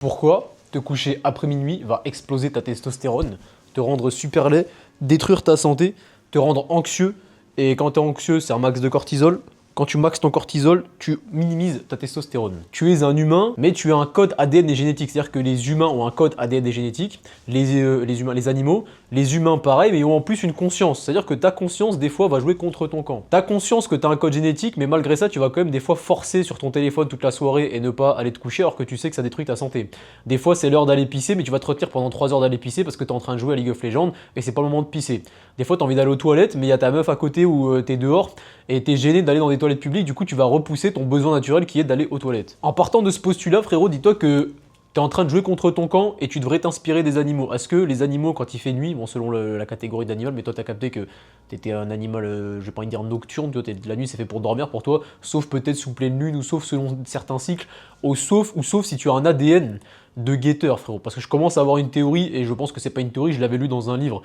Pourquoi te coucher après minuit va exploser ta testostérone, te rendre super laid, détruire ta santé, te rendre anxieux, et quand tu es anxieux, c'est un max de cortisol. Quand tu maxes ton cortisol, tu minimises ta testostérone. Tu es un humain, mais tu as un code ADN et génétique. C'est-à-dire que les humains ont un code ADN et génétique, les animaux, les humains pareil, mais ils ont en plus une conscience. C'est-à-dire que ta conscience, des fois, va jouer contre ton camp. Ta conscience que tu as un code génétique, mais malgré ça, tu vas quand même des fois forcer sur ton téléphone toute la soirée et ne pas aller te coucher alors que tu sais que ça détruit ta santé. Des fois, c'est l'heure d'aller pisser, mais tu vas te retenir pendant 3 heures d'aller pisser parce que tu es en train de jouer à League of Legends et c'est pas le moment de pisser. Des fois, tu as envie d'aller aux toilettes, mais il y a ta meuf à côté ou tu es dehors et tu es gêné d'aller dans des toilettes publiques, du coup, tu vas repousser ton besoin naturel qui est d'aller aux toilettes. En partant de ce postulat, frérot, dis-toi que t'es en train de jouer contre ton camp et tu devrais t'inspirer des animaux. Est-ce que les animaux, quand il fait nuit, bon, selon la catégorie d'animal, mais toi t'as capté que t'étais un animal, je vais pas dire nocturne, tu vois, la nuit c'est fait pour dormir pour toi, sauf peut-être sous pleine lune ou sauf selon certains cycles, ou sauf si tu as un ADN de guetteur, frérot. Parce que je commence à avoir une théorie, et je pense que c'est pas une théorie, je l'avais lu dans un livre,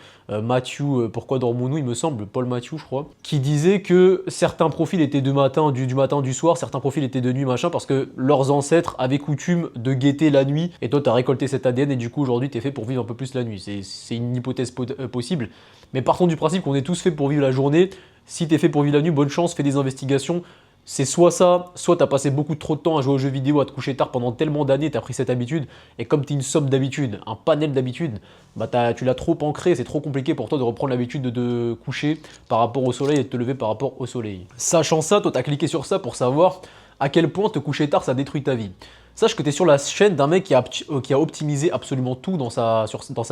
Pourquoi dormons-nous, il me semble, Paul Mathieu, je crois, qui disait que certains profils étaient du matin, du soir, certains profils étaient de nuit, machin, parce que leurs ancêtres avaient coutume de guetter la nuit, et toi, t'as récolté cet ADN, et du coup, aujourd'hui, t'es fait pour vivre un peu plus la nuit. C'est une hypothèse possible, mais partons du principe qu'on est tous faits pour vivre la journée. Si t'es fait pour vivre la nuit, bonne chance, fais des investigations. C'est soit ça, soit t'as passé beaucoup trop de temps à jouer aux jeux vidéo, à te coucher tard pendant tellement d'années, t'as pris cette habitude, et comme t'es une somme d'habitudes, un panel d'habitudes, bah tu l'as trop ancré, c'est trop compliqué pour toi de reprendre l'habitude de coucher par rapport au soleil et de te lever par rapport au soleil. Sachant ça, toi t'as cliqué sur ça pour savoir à quel point te coucher tard ça détruit ta vie. Sache que tu es sur la chaîne d'un mec qui a optimisé absolument tout dans sa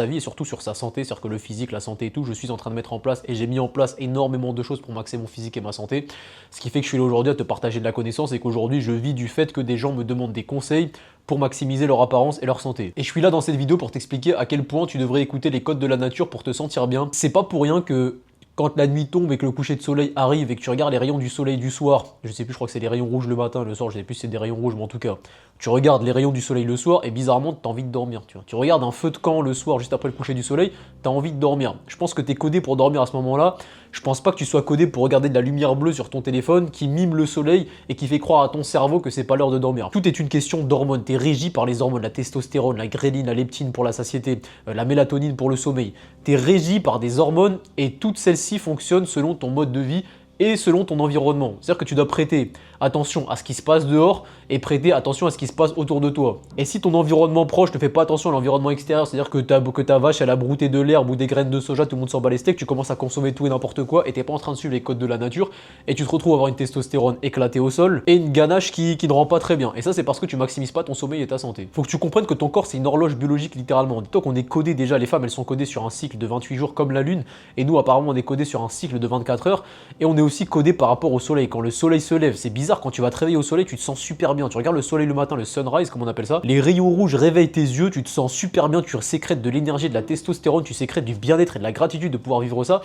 vie et surtout sur sa santé, c'est-à-dire que le physique, la santé et tout, je suis en train de mettre en place et j'ai mis en place énormément de choses pour maxer mon physique et ma santé. Ce qui fait que je suis là aujourd'hui à te partager de la connaissance et qu'aujourd'hui je vis du fait que des gens me demandent des conseils pour maximiser leur apparence et leur santé. Et je suis là dans cette vidéo pour t'expliquer à quel point tu devrais écouter les codes de la nature pour te sentir bien. C'est pas pour rien que quand la nuit tombe et que le coucher de soleil arrive et que tu regardes les rayons du soleil du soir, je sais plus, je crois que c'est les rayons rouges le matin, le soir, je sais plus si c'est des rayons rouges, mais en tout cas, tu regardes les rayons du soleil le soir et bizarrement, t'as envie de dormir, tu vois. Tu regardes un feu de camp le soir, juste après le coucher du soleil, t'as envie de dormir. Je pense que t'es codé pour dormir à ce moment-là. Je pense pas que tu sois codé pour regarder de la lumière bleue sur ton téléphone qui mime le soleil et qui fait croire à ton cerveau que c'est pas l'heure de dormir. Tout est une question d'hormones. T'es régi par les hormones, la testostérone, la gréline, la leptine pour la satiété, la mélatonine pour le sommeil. T'es régi par des hormones et toutes celles-ci fonctionnent selon ton mode de vie et selon ton environnement. C'est-à-dire que tu dois prêter attention à ce qui se passe dehors et prêter attention à ce qui se passe autour de toi. Et si ton environnement proche ne fait pas attention à l'environnement extérieur, c'est-à-dire que ta vache elle a brouté de l'herbe ou des graines de soja, tout le monde s'en bat les steaks, tu commences à consommer tout et n'importe quoi et t'es pas en train de suivre les codes de la nature et tu te retrouves à avoir une testostérone éclatée au sol et une ganache qui ne rend pas très bien. Et ça c'est parce que tu maximises pas ton sommeil et ta santé. Faut que tu comprennes que ton corps c'est une horloge biologique littéralement. Dis-toi qu'on est codé déjà, les femmes elles sont codées sur un cycle de 28 jours comme la lune et nous apparemment on est codé sur un cycle de 24 heures et on est aussi codé par rapport au soleil. Quand le soleil se lève, c'est bizarre, quand tu vas te réveiller au soleil, tu te sens super bien. Tu regardes le soleil le matin, le sunrise, comme on appelle ça. Les rayons rouges réveillent tes yeux, tu te sens super bien, tu sécrètes de l'énergie, de la testostérone, tu sécrètes du bien-être et de la gratitude de pouvoir vivre ça.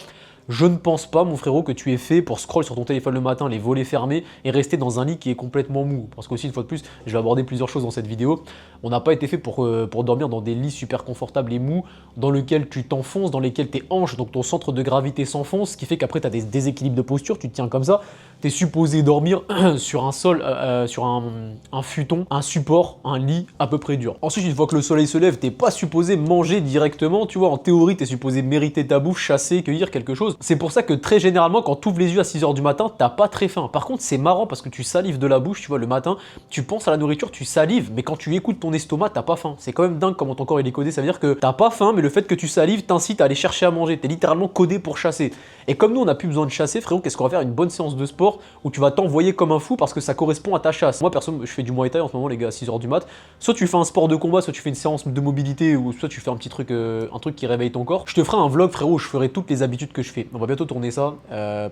Je ne pense pas, mon frérot, que tu es fait pour scroll sur ton téléphone le matin, les volets fermés et rester dans un lit qui est complètement mou. Parce qu'aussi, une fois de plus, je vais aborder plusieurs choses dans cette vidéo. On n'a pas été fait pour dormir dans des lits super confortables et mous, dans lesquels tu t'enfonces, dans lesquels tes hanches, donc ton centre de gravité s'enfonce, ce qui fait qu'après tu as des déséquilibres de posture, tu te tiens comme ça. Tu es supposé dormir sur un sol, sur un futon, un support, un lit à peu près dur. Ensuite, une fois que le soleil se lève, t'es pas supposé manger directement, tu vois, en théorie, tu es supposé mériter ta bouffe, chasser, cueillir quelque chose. C'est pour ça que très généralement, quand tu ouvres les yeux à 6 h du matin, t'as pas très faim. Par contre, c'est marrant parce que tu salives de la bouche, tu vois, le matin, tu penses à la nourriture, tu salives, mais quand tu écoutes ton estomac, t'as pas faim. C'est quand même dingue comment ton corps il est codé, ça veut dire que t'as pas faim, mais le fait que tu salives t'incite à aller chercher à manger. T'es littéralement codé pour chasser. Et comme nous, on n'a plus besoin de chasser, frérot, qu'est-ce qu'on va faire? Une bonne séance de sport où tu vas t'envoyer comme un fou parce que ça correspond à ta chasse. Moi, perso, je fais du Muay Thai en ce moment, les gars, à 6 h du mat. Soit tu fais un sport de combat, soit tu fais une séance de mobilité, ou soit tu fais un truc qui réveille ton corps. Je te ferai un vlog, frérot, où je ferai toutes les habitudes que je fais. On va bientôt tourner ça.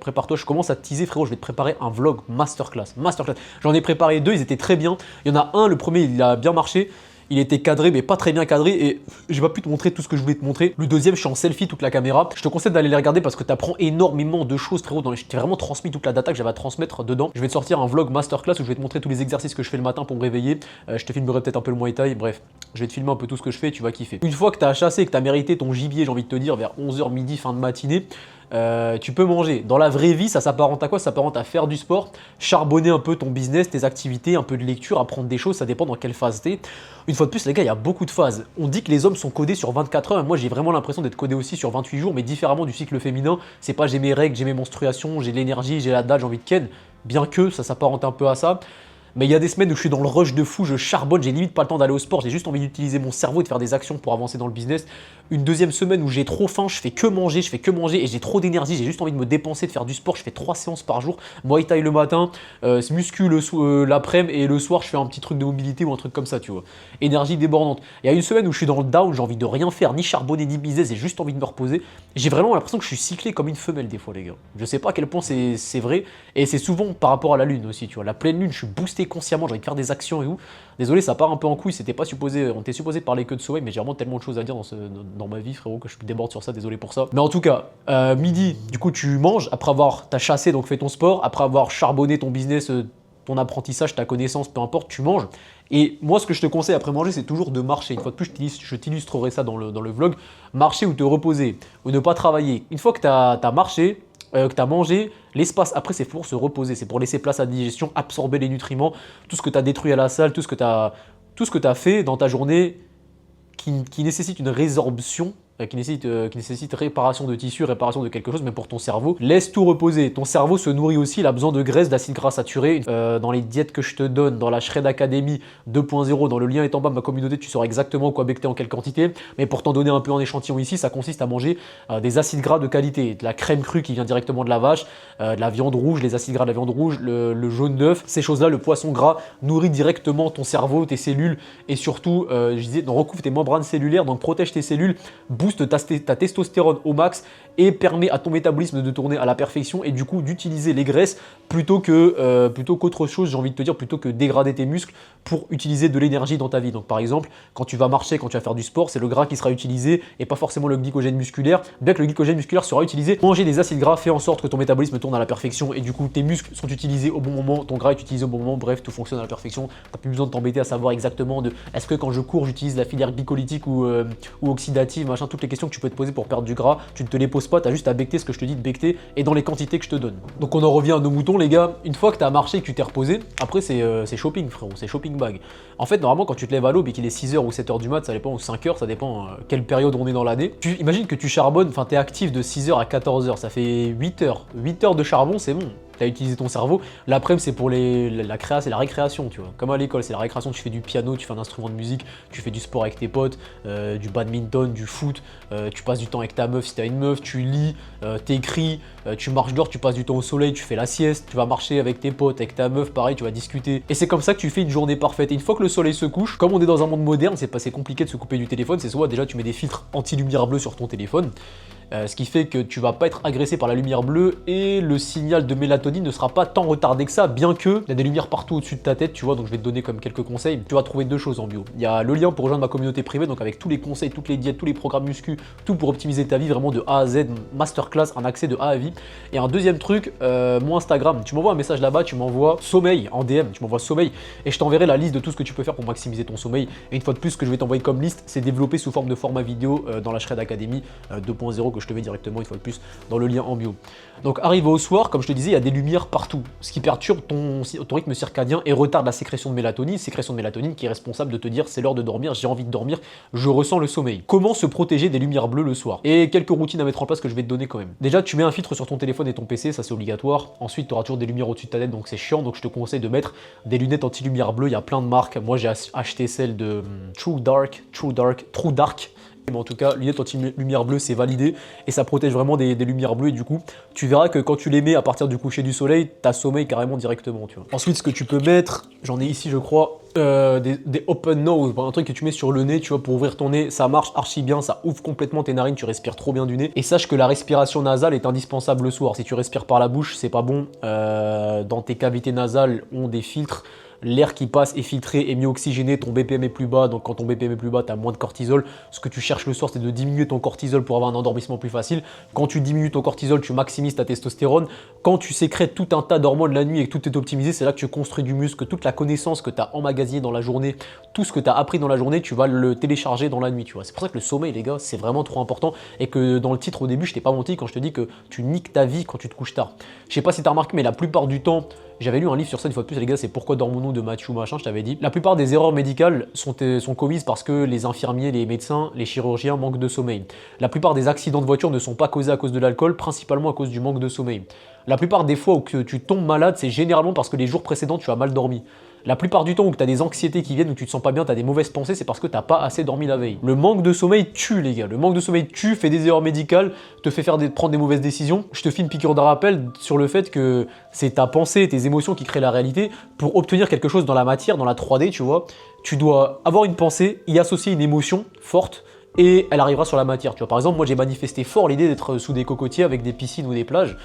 Prépare-toi, je commence à te teaser, frérot, je vais te préparer un vlog masterclass. J'en ai préparé 2, ils étaient très bien. Il y en a un, le premier, il a bien marché. Il était cadré, mais pas très bien cadré, et j'ai pas pu te montrer tout ce que je voulais te montrer. Le deuxième, je suis en selfie toute la caméra. Je te conseille d'aller les regarder parce que tu apprends énormément de choses, frérot. Je t'ai vraiment transmis toute la data que j'avais à transmettre dedans. Je vais te sortir un vlog masterclass où je vais te montrer tous les exercices que je fais le matin pour me réveiller. Je te filmerai peut-être un peu le Muay Thai, bref. Je vais te filmer un peu tout ce que je fais et tu vas kiffer. Une fois que tu as chassé et que tu as mérité ton gibier, j'ai envie de te dire, vers 11 h midi, fin de matinée, tu peux manger. Dans la vraie vie, ça s'apparente à quoi? Ça s'apparente à faire du sport, charbonner un peu ton business, tes activités, un peu de lecture, apprendre des choses, ça dépend dans quelle phase t'es. Une fois de plus, les gars, il y a beaucoup de phases. On dit que les hommes sont codés sur 24 heures, et moi j'ai vraiment l'impression d'être codé aussi sur 28 jours, mais différemment du cycle féminin. C'est pas j'ai mes règles, j'ai mes menstruations, j'ai de l'énergie, j'ai la dalle, j'ai envie de ken, bien que ça s'apparente un peu à ça. Mais il y a des semaines où je suis dans le rush de fou, je charbonne, j'ai limite pas le temps d'aller au sport, j'ai juste envie d'utiliser mon cerveau et de faire des actions pour avancer dans le business. Une deuxième semaine où j'ai trop faim, je fais que manger et j'ai trop d'énergie, j'ai juste envie de me dépenser, de faire du sport, je fais 3 séances par jour, Muay Thai le matin, muscu l'après-midi et le soir je fais un petit truc de mobilité ou un truc comme ça, tu vois. Énergie débordante. Il y a une semaine où je suis dans le down, j'ai envie de rien faire, ni charbonner, ni business, j'ai juste envie de me reposer. J'ai vraiment l'impression que je suis cyclé comme une femelle des fois, les gars. Je sais pas à quel point c'est vrai, et c'est souvent par rapport à la lune aussi, tu vois. La pleine lune, je suis boosté consciemment, j'ai envie de faire des actions et tout. Désolé, ça part un peu en couille, c'était pas supposé, on était supposé parler que de sommeil, mais j'ai vraiment tellement de choses à dire dans ma vie, frérot, que je déborde sur ça, désolé pour ça. Mais en tout cas, midi, du coup, tu manges, après avoir, t'as chassé, donc fait ton sport, après avoir charbonné ton business, ton apprentissage, ta connaissance, peu importe, tu manges. Et moi, ce que je te conseille après manger, c'est toujours de marcher. Une fois de plus, je t'illustrerai ça dans le vlog. Marcher ou te reposer, ou ne pas travailler. Une fois que tu as marché, que tu as mangé, l'espace après, c'est pour se reposer. C'est pour laisser place à la digestion, absorber les nutriments, tout ce que tu as détruit à la salle, tout ce que tu as fait dans ta journée qui nécessite une résorption, qui nécessite réparation de tissu, réparation de quelque chose, mais pour ton cerveau, laisse tout reposer. Ton cerveau se nourrit aussi, il a besoin de graisse, d'acides gras saturés. Dans les diètes que je te donne, dans la Shred Academy 2.0, dans le lien est en bas de ma communauté, tu sauras exactement quoi becter en quelle quantité. Mais pour t'en donner un peu en échantillon ici, ça consiste à manger des acides gras de qualité, de la crème crue qui vient directement de la vache, de la viande rouge, les acides gras de la viande rouge, le jaune d'œuf, ces choses-là, le poisson gras nourrit directement ton cerveau, tes cellules et surtout, je disais, recouvre tes membranes cellulaires, donc protège tes cellules, booste ta testostérone au max et permet à ton métabolisme de tourner à la perfection et du coup d'utiliser les graisses plutôt qu'autre chose, j'ai envie de te dire, plutôt que dégrader tes muscles pour utiliser de l'énergie dans ta vie. Donc par exemple, quand tu vas marcher, quand tu vas faire du sport, c'est le gras qui sera utilisé et pas forcément le glycogène musculaire. Bien que le glycogène musculaire sera utilisé, manger des acides gras fait en sorte que ton métabolisme tourne à la perfection et du coup tes muscles sont utilisés au bon moment, ton gras est utilisé au bon moment, bref, tout fonctionne à la perfection. T'as plus besoin de t'embêter à savoir exactement de est-ce que quand je cours j'utilise la filière glycolytique ou oxydative, machin, toutes les questions que tu peux te poser pour perdre du gras, tu ne te les poses pas, tu as juste à becter ce que je te dis de becter et dans les quantités que je te donne. Donc on en revient à nos moutons les gars, une fois que tu as marché et que tu t'es reposé, après c'est shopping frérot, c'est shopping bag. En fait normalement quand tu te lèves à l'aube et qu'il est 6h ou 7h du mat, ça dépend, ou 5h, ça dépend quelle période on est dans l'année. Tu imagines que tu charbonnes, enfin tu es actif de 6h à 14h, ça fait 8 heures. 8 heures de charbon c'est bon. Tu as utilisé ton cerveau. L'après-midi, c'est pour la création, c'est la récréation, tu vois. Comme à l'école, c'est la récréation, tu fais du piano, tu fais un instrument de musique, tu fais du sport avec tes potes, du badminton, du foot, tu passes du temps avec ta meuf si tu as une meuf, tu lis, t'écris, tu marches dehors, tu passes du temps au soleil, tu fais la sieste, tu vas marcher avec tes potes, avec ta meuf, pareil, tu vas discuter. Et c'est comme ça que tu fais une journée parfaite. Et une fois que le soleil se couche, comme on est dans un monde moderne, c'est pas assez compliqué de se couper du téléphone, c'est soit déjà tu mets des filtres anti-lumière bleue sur ton téléphone, ce qui fait que tu vas pas être agressé par la lumière bleue et le signal de mélatonine ne sera pas tant retardé que ça, bien que il y a des lumières partout au-dessus de ta tête, tu vois, donc je vais te donner comme quelques conseils. Tu vas trouver deux choses en bio. Il y a le lien pour rejoindre ma communauté privée, donc avec tous les conseils, toutes les diètes, tous les programmes muscu, tout pour optimiser ta vie vraiment de A à Z, masterclass, un accès de A à vie. Et un deuxième truc, mon Instagram, tu m'envoies un message là-bas, tu m'envoies sommeil en DM, tu m'envoies sommeil et je t'enverrai la liste de tout ce que tu peux faire pour maximiser ton sommeil. Et une fois de plus, ce que je vais t'envoyer comme liste, c'est développé sous forme de format vidéo dans la Shred Academy 2.0 que je te mets directement une fois de plus dans le lien en bio. Donc arrivé au soir, comme je te disais, il y a des lumières partout, ce qui perturbe ton rythme circadien et retarde la sécrétion de mélatonine qui est responsable de te dire c'est l'heure de dormir, j'ai envie de dormir, je ressens le sommeil. Comment se protéger des lumières bleues le soir? Et quelques routines à mettre en place que je vais te donner quand même. Déjà, tu mets un filtre sur ton téléphone et ton PC, ça c'est obligatoire. Ensuite, tu auras toujours des lumières au-dessus de ta tête, donc c'est chiant, donc je te conseille de mettre des lunettes anti-lumière bleue, il y a plein de marques. Moi j'ai acheté celle de True Dark. Mais en tout cas, lunettes anti-lumière bleue, c'est validé et ça protège vraiment des lumières bleues et du coup, tu verras que quand tu les mets à partir du coucher du soleil, t'as sommeil carrément directement, tu vois. Ensuite, ce que tu peux mettre, j'en ai ici je crois, des open nose, un truc que tu mets sur le nez, tu vois, pour ouvrir ton nez, ça marche archi bien, ça ouvre complètement tes narines, tu respires trop bien du nez. Et sache que la respiration nasale est indispensable le soir. Si tu respires par la bouche, c'est pas bon. Dans tes cavités nasales ont des filtres l'air qui passe est filtré et mieux oxygéné, ton BPM est plus bas, donc quand ton BPM est plus bas, tu as moins de cortisol. Ce que tu cherches le soir, c'est de diminuer ton cortisol pour avoir un endormissement plus facile. Quand tu diminues ton cortisol, tu maximises ta testostérone. Quand tu sécrètes tout un tas d'hormones la nuit et que tout est optimisé, c'est là que tu construis du muscle, que toute la connaissance que tu as emmagasinée dans la journée, tout ce que tu as appris dans la journée, tu vas le télécharger dans la nuit, tu vois. C'est pour ça que le sommeil, les gars, c'est vraiment trop important et que dans le titre au début, je t'ai pas menti quand je te dis que tu niques ta vie quand tu te couches tard. Je sais pas si tu as remarqué, mais la plupart du temps, j'avais lu un livre sur ça une fois de plus, les gars, c'est Pourquoi dormons-nous de Mathieu machin, je t'avais dit. La plupart des erreurs médicales sont commises parce que les infirmiers, les médecins, les chirurgiens manquent de sommeil. La plupart des accidents de voiture ne sont pas causés à cause de l'alcool, principalement à cause du manque de sommeil. La plupart des fois où tu tombes malade, c'est généralement parce que les jours précédents, tu as mal dormi. La plupart du temps où tu as des anxiétés qui viennent, où tu te sens pas bien, tu as des mauvaises pensées, c'est parce que tu n'as pas assez dormi la veille. Le manque de sommeil tue, les gars. Le manque de sommeil tue, fait des erreurs médicales, te fait prendre des mauvaises décisions. Je te file une piqûre de rappel sur le fait que c'est ta pensée, tes émotions qui créent la réalité. Pour obtenir quelque chose dans la matière, dans la 3D, tu vois, tu dois avoir une pensée, y associer une émotion forte, et elle arrivera sur la matière. Tu vois, par exemple, moi j'ai manifesté fort l'idée d'être sous des cocotiers avec des piscines ou des plages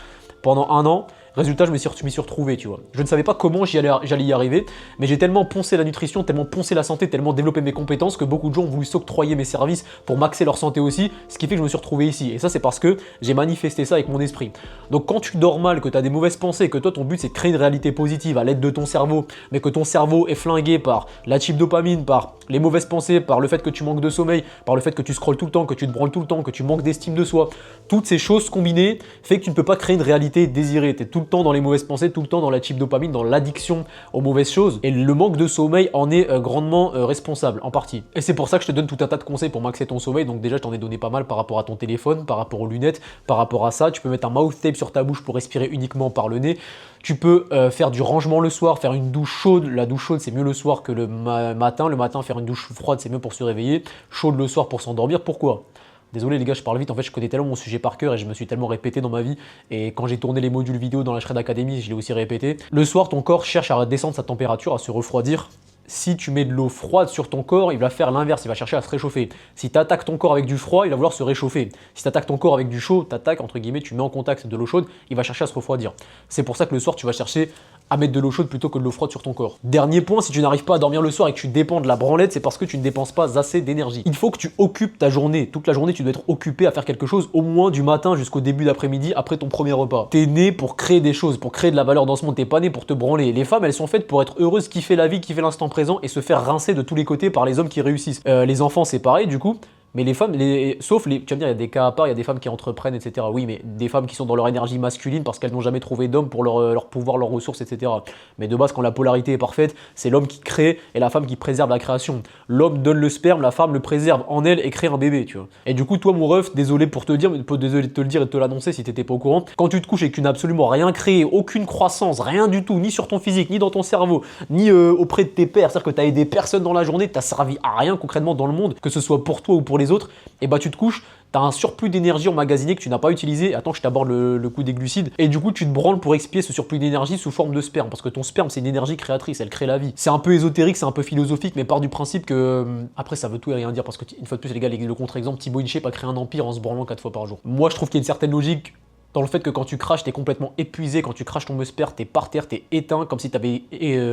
pendant 1 an. Résultat, je m'y suis retrouvé, tu vois. Je ne savais pas comment j'allais y arriver, mais j'ai tellement poncé la nutrition, tellement poncé la santé, tellement développé mes compétences que beaucoup de gens ont voulu s'octroyer mes services pour maxer leur santé aussi, ce qui fait que je me suis retrouvé ici. Et ça, c'est parce que j'ai manifesté ça avec mon esprit. Donc quand tu dors mal, que tu as des mauvaises pensées, que toi, ton but, c'est de créer une réalité positive à l'aide de ton cerveau, mais que ton cerveau est flingué par la chip dopamine, par les mauvaises pensées, par le fait que tu manques de sommeil, par le fait que tu scrolles tout le temps, que tu te branles tout le temps, que tu manques d'estime de soi, toutes ces choses combinées fait que tu ne peux pas créer une réalité désirée. Tu es tout le temps dans les mauvaises pensées, tout le temps dans la chip dopamine, dans l'addiction aux mauvaises choses. Et le manque de sommeil en est grandement responsable, en partie. Et c'est pour ça que je te donne tout un tas de conseils pour maxer ton sommeil. Donc déjà, je t'en ai donné pas mal par rapport à ton téléphone, par rapport aux lunettes, par rapport à ça. Tu peux mettre un mouth tape sur ta bouche pour respirer uniquement par le nez. Tu peux faire du rangement le soir, faire une douche chaude. La douche chaude, c'est mieux le soir que le matin. Le matin, faire une douche froide, c'est mieux pour se réveiller. Chaude le soir pour s'endormir. Pourquoi ? Désolé les gars, je parle vite, en fait je connais tellement mon sujet par cœur et je me suis tellement répété dans ma vie. Et quand j'ai tourné les modules vidéo dans la Shred Academy, je l'ai aussi répété. Le soir, ton corps cherche à descendre sa température, à se refroidir. Si tu mets de l'eau froide sur ton corps, il va faire l'inverse, il va chercher à se réchauffer. Si tu attaques ton corps avec du froid, il va vouloir se réchauffer. Si tu attaques ton corps avec du chaud, tu attaques, entre guillemets, tu mets en contact de l'eau chaude, il va chercher à se refroidir. C'est pour ça que le soir, tu vas chercher à mettre de l'eau chaude plutôt que de l'eau froide sur ton corps. Dernier point, si tu n'arrives pas à dormir le soir et que tu dépends de la branlette, c'est parce que tu ne dépenses pas assez d'énergie. Il faut que tu occupes ta journée. Toute la journée, tu dois être occupé à faire quelque chose, au moins du matin jusqu'au début d'après-midi, après ton premier repas. T'es né pour créer des choses, pour créer de la valeur dans ce monde. T'es pas né pour te branler. Les femmes, elles sont faites pour être heureuses, kiffer la vie, kiffer l'instant présent et se faire rincer de tous les côtés par les hommes qui réussissent. Les enfants, c'est pareil du coup. Mais les femmes, sauf les, tu vas me dire, il y a des cas à part, il y a des femmes qui entreprennent, etc. Oui, mais des femmes qui sont dans leur énergie masculine parce qu'elles n'ont jamais trouvé d'homme pour leur pouvoir, leurs ressources, etc. Mais de base, quand la polarité est parfaite, c'est l'homme qui crée et la femme qui préserve la création. L'homme donne le sperme, la femme le préserve en elle et crée un bébé, tu vois. Et du coup, toi, mon ref, désolé pour te dire, désolé de te le dire et de te l'annoncer si t'étais pas au courant, quand tu te couches et que tu n'as absolument rien créé, aucune croissance, rien du tout, ni sur ton physique, ni dans ton cerveau, ni auprès de tes pairs, c'est-à-dire que tu as aidé personne dans la journée, tu n'as servi à rien concrètement dans le monde, que ce soit pour toi ou pour les autres, et bah tu te couches, tu as un surplus d'énergie emmagasiné que tu n'as pas utilisé. Attends, je t'aborde le coup des glucides. Et du coup, tu te branles pour expier ce surplus d'énergie sous forme de sperme. Parce que ton sperme, c'est une énergie créatrice, elle crée la vie. C'est un peu ésotérique, c'est un peu philosophique, mais part du principe que. Après, ça veut tout et rien dire. Parce que, une fois de plus, les gars, le contre-exemple, Thibaut InShape a créé un empire en se branlant 4 fois par jour. Moi, je trouve qu'il y a une certaine logique dans le fait que quand tu craches, t'es complètement épuisé, quand tu craches ton musper, t'es par terre, t'es éteint, comme si t'avais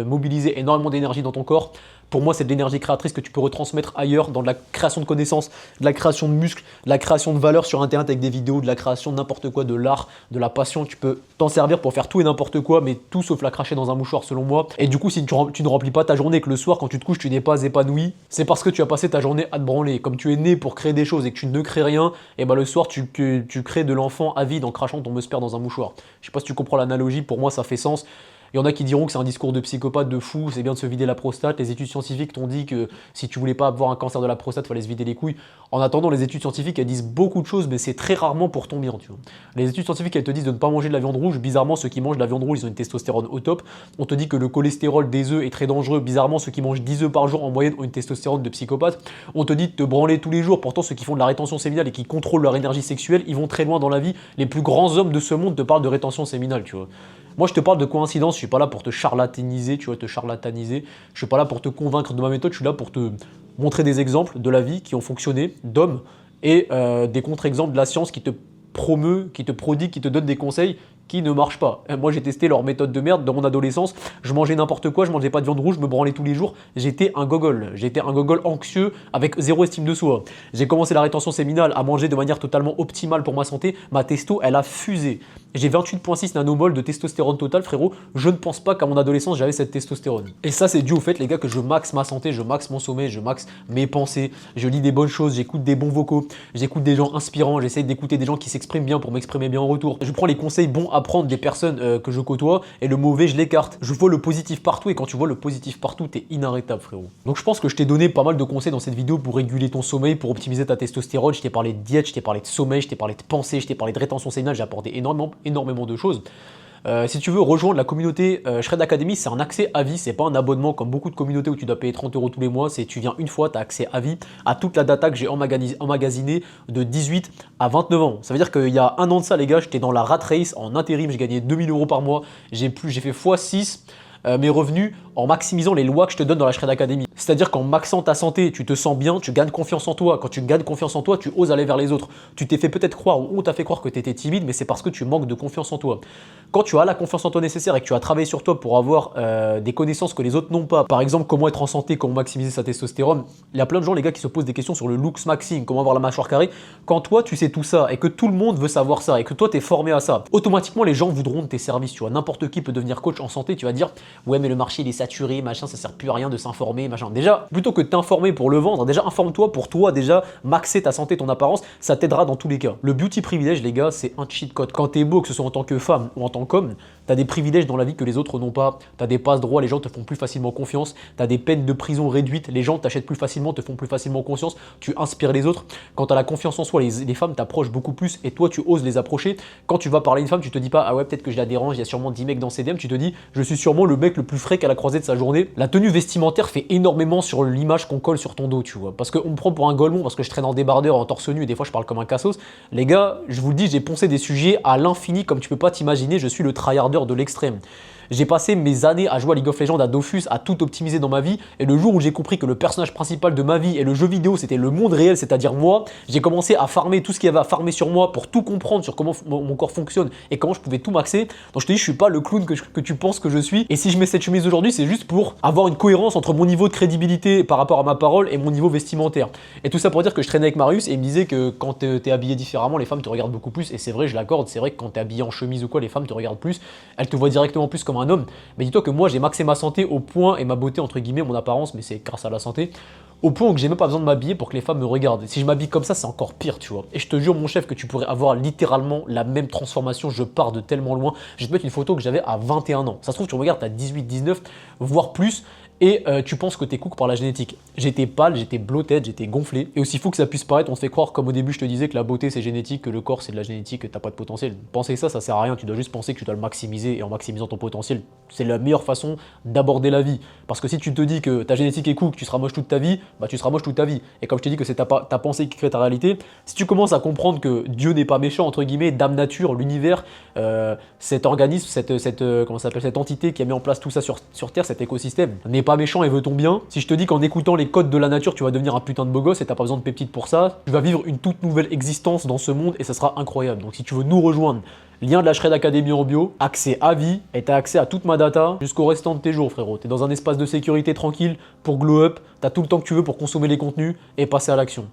mobilisé énormément d'énergie dans ton corps. Pour moi, c'est de l'énergie créatrice que tu peux retransmettre ailleurs, dans de la création de connaissances, de la création de muscles, de la création de valeur sur Internet avec des vidéos, de la création de n'importe quoi, de l'art, de la passion. Tu peux t'en servir pour faire tout et n'importe quoi, mais tout sauf la cracher dans un mouchoir, selon moi. Et du coup, si tu ne remplis pas ta journée, que le soir, quand tu te couches, tu n'es pas épanoui, c'est parce que tu as passé ta journée à te branler. Comme tu es né pour créer des choses et que tu ne crées rien, et bah le soir, tu crées de l'enfant avide en crachant ton musper dans un mouchoir. Je sais pas si tu comprends l'analogie, pour moi, ça fait sens. Il y en a qui diront que c'est un discours de psychopathe, de fou, c'est bien de se vider la prostate. Les études scientifiques t'ont dit que si tu voulais pas avoir un cancer de la prostate, il fallait se vider les couilles. En attendant, les études scientifiques, elles disent beaucoup de choses, mais c'est très rarement pour ton bien, tu vois. Les études scientifiques, elles te disent de ne pas manger de la viande rouge. Bizarrement, ceux qui mangent de la viande rouge, ils ont une testostérone au top. On te dit que le cholestérol des œufs est très dangereux. Bizarrement, ceux qui mangent 10 œufs par jour en moyenne ont une testostérone de psychopathe. On te dit de te branler tous les jours. Pourtant, ceux qui font de la rétention séminale et qui contrôlent leur énergie sexuelle, ils vont très loin dans la vie. Les plus grands hommes de ce monde te parlent de rétention séminale, tu vois. Moi, je te parle de coïncidence, je suis pas là pour te charlataniser, tu vois, te charlataniser. Je suis pas là pour te convaincre de ma méthode, je suis là pour te montrer des exemples de la vie qui ont fonctionné, d'hommes, et des contre-exemples de la science qui te promeut, qui te prodigue, qui te donne des conseils qui ne marche pas. Moi, j'ai testé leur méthode de merde dans mon adolescence. Je mangeais n'importe quoi, je mangeais pas de viande rouge, je me branlais tous les jours. J'étais un gogol. J'étais un gogol anxieux avec zéro estime de soi. J'ai commencé la rétention séminale à manger de manière totalement optimale pour ma santé. Ma testo, elle a fusé. J'ai 28,6 nanomoles de testostérone totale, frérot. Je ne pense pas qu'à mon adolescence, j'avais cette testostérone. Et ça, c'est dû au fait, les gars, que je maxe ma santé, je maxe mon sommeil, je maxe mes pensées, je lis des bonnes choses, j'écoute des bons vocaux, j'écoute des gens inspirants, j'essaie d'écouter des gens qui s'expriment bien pour m'exprimer bien en retour. Je prends les conseils bons à prendre des personnes que je côtoie et le mauvais, je l'écarte. Je vois le positif partout et quand tu vois le positif partout, t'es inarrêtable, frérot. Donc je pense que je t'ai donné pas mal de conseils dans cette vidéo pour réguler ton sommeil, pour optimiser ta testostérone. Je t'ai parlé de diète, je t'ai parlé de sommeil, je t'ai parlé de pensée, je t'ai parlé de rétention séminale, j'ai apporté énormément de choses. Si tu veux rejoindre la communauté Shred Academy, c'est un accès à vie, c'est pas un abonnement comme beaucoup de communautés où tu dois payer 30 € tous les mois. C'est tu viens une fois, tu as accès à vie à toute la data que j'ai emmagasinée de 18 à 29 ans. Ça veut dire qu'il y a un an de ça, les gars, j'étais dans la rat race en intérim, je gagnais 2000 € par mois, j'ai fait x6 mes revenus en maximisant les lois que je te donne dans la Shred Academy. C'est-à-dire qu'en maxant ta santé, tu te sens bien, tu gagnes confiance en toi. Quand tu gagnes confiance en toi, tu oses aller vers les autres. Tu t'es fait peut-être croire ou on t'a fait croire que tu étais timide, mais c'est parce que tu manques de confiance en toi. Quand tu as la confiance en toi nécessaire et que tu as travaillé sur toi pour avoir des connaissances que les autres n'ont pas, par exemple comment être en santé, comment maximiser sa testostérone, il y a plein de gens, les gars, qui se posent des questions sur le looks maxing, comment avoir la mâchoire carrée. Quand toi, tu sais tout ça et que tout le monde veut savoir ça et que toi, tu es formé à ça, automatiquement, les gens voudront de tes services. Tu vois, n'importe qui peut devenir coach en santé. Tu vas dire, ouais, mais le marché, il est saturé, machin, ça sert plus à rien de s'informer, machin. Déjà, plutôt que de t'informer pour le vendre, déjà informe-toi pour toi, déjà maxer ta santé, ton apparence, ça t'aidera dans tous les cas. Le beauty privilège, les gars, c'est un cheat code. Quand t'es beau, que ce soit en tant que femme ou en tant qu'homme, t'as des privilèges dans la vie que les autres n'ont pas. T'as des passes droits, les gens te font plus facilement confiance. T'as des peines de prison réduites, les gens t'achètent plus facilement, te font plus facilement confiance. Tu inspires les autres. Quand t'as la confiance en soi, les femmes t'approchent beaucoup plus et toi, tu oses les approcher. Quand tu vas parler à une femme, tu te dis pas, ah ouais, peut-être que je la dérange, il y a sûrement 10 mecs dans ses DM. Tu te dis, je suis sûrement le mec le plus frais qu'à la croisée de sa journée. La tenue vestimentaire fait énormément sur l'image qu'on colle sur ton dos, tu vois. Parce qu'on me prend pour un golemon, parce que je traîne en débardeur, en torse nu, et des fois je parle comme un cassos. Les gars, je vous le dis, j'ai poncé des sujets à l'infini, comme tu peux pas t'imaginer, je suis le tryharder de l'extrême. J'ai passé mes années à jouer à League of Legends, à Dofus, à tout optimiser dans ma vie. Et le jour où j'ai compris que le personnage principal de ma vie et le jeu vidéo, c'était le monde réel, c'est-à-dire moi, j'ai commencé à farmer tout ce qu'il y avait à farmer sur moi pour tout comprendre sur comment mon corps fonctionne et comment je pouvais tout maxer. Donc je te dis, je suis pas le clown que tu penses que je suis. Et si je mets cette chemise aujourd'hui, c'est juste pour avoir une cohérence entre mon niveau de crédibilité par rapport à ma parole et mon niveau vestimentaire. Et tout ça pour dire que je traînais avec Marius et il me disait que quand t'es habillé différemment, les femmes te regardent beaucoup plus. Et c'est vrai, je l'accorde, c'est vrai que quand t'es habillé en chemise ou quoi, les femmes te regardent plus. Elles te voient directement plus comme un homme. Mais dis-toi que moi j'ai maxé ma santé au point, et ma beauté entre guillemets, mon apparence, mais c'est grâce à la santé, au point que j'ai même pas besoin de m'habiller pour que les femmes me regardent. Si je m'habille comme ça, c'est encore pire, tu vois. Et je te jure, mon chef, que tu pourrais avoir littéralement la même transformation. Je pars de tellement loin. Je vais te mettre une photo que j'avais à 21 ans. Ça se trouve, tu me regardes, t'as 18, 19, voire plus. Et tu penses que t'es cook par la génétique. J'étais pâle, j'étais bloated, j'étais gonflé. Et aussi fou que ça puisse paraître, on te fait croire, comme au début je te disais, que la beauté c'est génétique, que le corps c'est de la génétique, que t'as pas de potentiel. Penser ça, ça sert à rien. Tu dois juste penser que tu dois le maximiser. Et en maximisant ton potentiel, c'est la meilleure façon d'aborder la vie. Parce que si tu te dis que ta génétique est cook, tu seras moche toute ta vie, bah tu seras moche toute ta vie. Et comme je te dis que c'est ta pensée qui crée ta réalité, si tu commences à comprendre que Dieu n'est pas méchant, entre guillemets, Dame Nature, l'univers, cet organisme, comment ça s'appelle, cette entité qui a mis en place tout ça sur Terre, cet écosystème, n'est pas méchant et veut ton bien. Si je te dis qu'en écoutant les codes de la nature, tu vas devenir un putain de beau gosse et t'as pas besoin de peptides pour ça, tu vas vivre une toute nouvelle existence dans ce monde et ça sera incroyable. Donc si tu veux nous rejoindre, lien de la Shred Academy en bio, accès à vie et t'as accès à toute ma data jusqu'au restant de tes jours, frérot. T'es dans un espace de sécurité tranquille pour glow up, t'as tout le temps que tu veux pour consommer les contenus et passer à l'action.